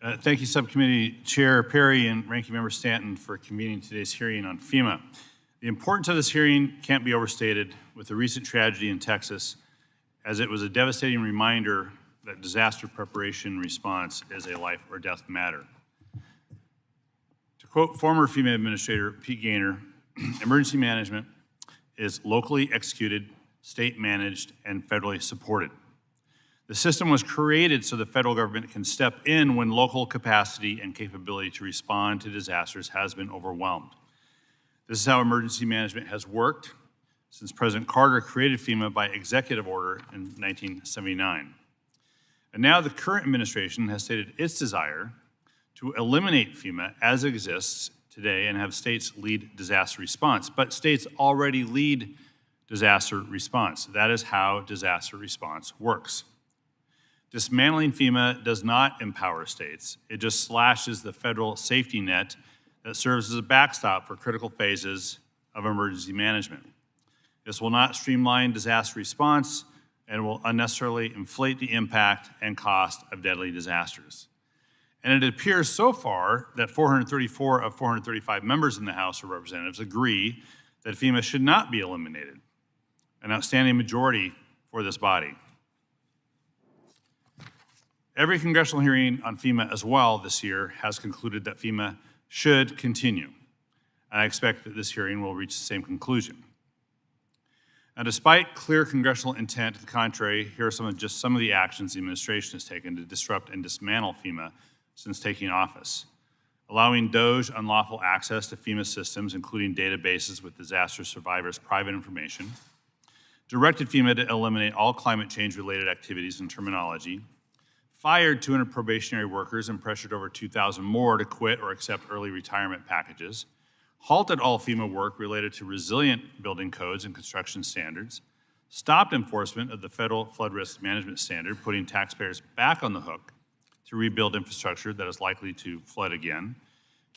Thank you, Subcommittee Chair Perry and Ranking Member Stanton, for convening today's hearing on FEMA. The importance of this hearing can't be overstated with the recent tragedy in Texas, as it was a devastating reminder that disaster preparation and response is a life or death matter. To quote former FEMA Administrator Pete Gaynor, emergency management is locally executed, state managed, and federally supported. The system was created so the federal government can step in when local capacity and capability to respond to disasters has been overwhelmed. This is how emergency management has worked since President Carter created FEMA by executive order in 1979. And now the current administration has stated its desire to eliminate FEMA as it exists today and have states lead disaster response. But states already lead disaster response. That is how disaster response works. Dismantling FEMA does not empower states. It just slashes the federal safety net that serves as a backstop for critical phases of emergency management. This will not streamline disaster response and will unnecessarily inflate the impact and cost of deadly disasters. And it appears so far that 434 of 435 members in the House of Representatives agree that FEMA should not be eliminated, an outstanding majority for this body. Every congressional hearing on FEMA as well this year has concluded that FEMA should continue. And I expect that this hearing will reach the same conclusion. Now, despite clear congressional intent to the contrary, here are some of the actions the administration has taken to disrupt and dismantle FEMA since taking office. Allowing DOJ unlawful access to FEMA systems, including databases with disaster survivors' private information. Directed FEMA to eliminate all climate change-related activities and terminology. Fired 200 probationary workers and pressured over 2,000 more to quit or accept early retirement packages. Halted all FEMA work related to resilient building codes and construction standards. Stopped enforcement of the federal flood risk management standard, putting taxpayers back on the hook to rebuild infrastructure that is likely to flood again.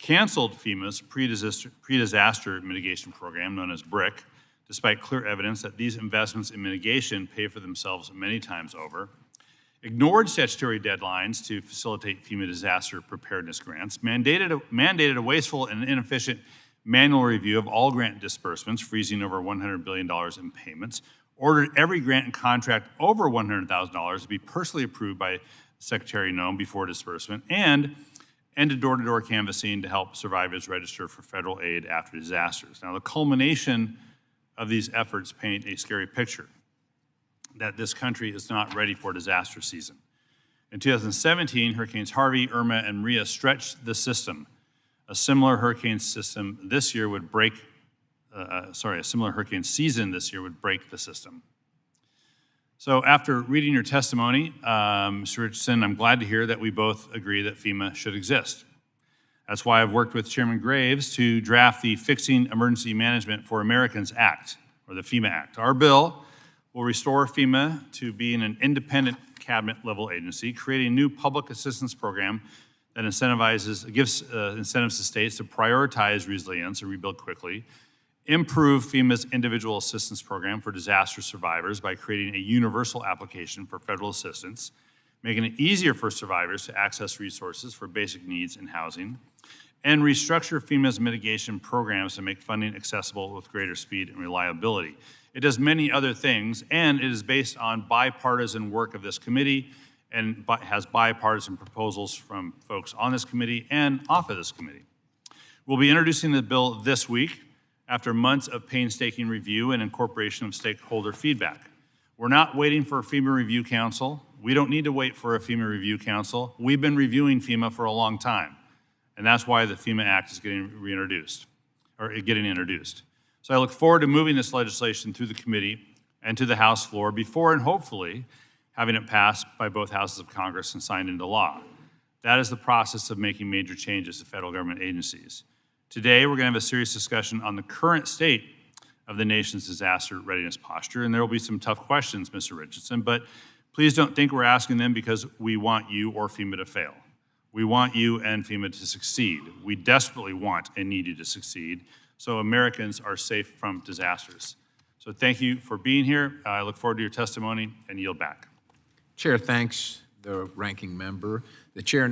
Canceled FEMA's pre-disaster mitigation program, known as BRIC, despite clear evidence that these investments in mitigation pay for themselves many times over. Ignored statutory deadlines to facilitate FEMA disaster preparedness grants, mandated a wasteful and inefficient manual review of all grant disbursements, freezing over $100 billion in payments, ordered every grant and contract over $100,000 to be personally approved by Secretary Noem before disbursement, and ended door-to-door canvassing to help survivors register for federal aid after disasters. Now, the culmination of these efforts paint a scary picture that this country is not ready for disaster season. In 2017, Hurricanes Harvey, Irma, and Maria stretched the system. A similar hurricane season this year would break the system. So after reading your testimony, Mr. Richardson, I'm glad to hear that we both agree that FEMA should exist. That's why I've worked with Chairman Graves to draft the Fixing Emergency Management for Americans Act, or the FEMA Act. Our bill will restore FEMA to being an independent cabinet-level agency, creating a new public assistance program that gives incentives to states to prioritize resilience and rebuild quickly, improve FEMA's individual assistance program for disaster survivors by creating a universal application for federal assistance, making it easier for survivors to access resources for basic needs and housing, and restructure FEMA's mitigation programs to make funding accessible with greater speed and reliability. It does many other things, and it is based on bipartisan work of this committee and has bipartisan proposals from folks on this committee and off of this committee. We'll be introducing the bill this week after months of painstaking review and incorporation of stakeholder feedback. We're not waiting for a FEMA Review Council. We don't need to wait for a FEMA Review Council. We've been reviewing FEMA for a long time, and that's why the FEMA Act is getting introduced. So I look forward to moving this legislation through the committee and to the House floor before and hopefully having it passed by both houses of Congress and signed into law. That is the process of making major changes to federal government agencies. Today, we're going to have a serious discussion on the current state of the nation's disaster readiness posture, and there will be some tough questions, Mr. Richardson, but please don't think we're asking them because we want you or FEMA to fail. We want you and FEMA to succeed. We desperately want and need you to succeed so Americans are safe from disasters. So thank you for being here. I look forward to your testimony and yield back. Chair thanks the ranking member. The chair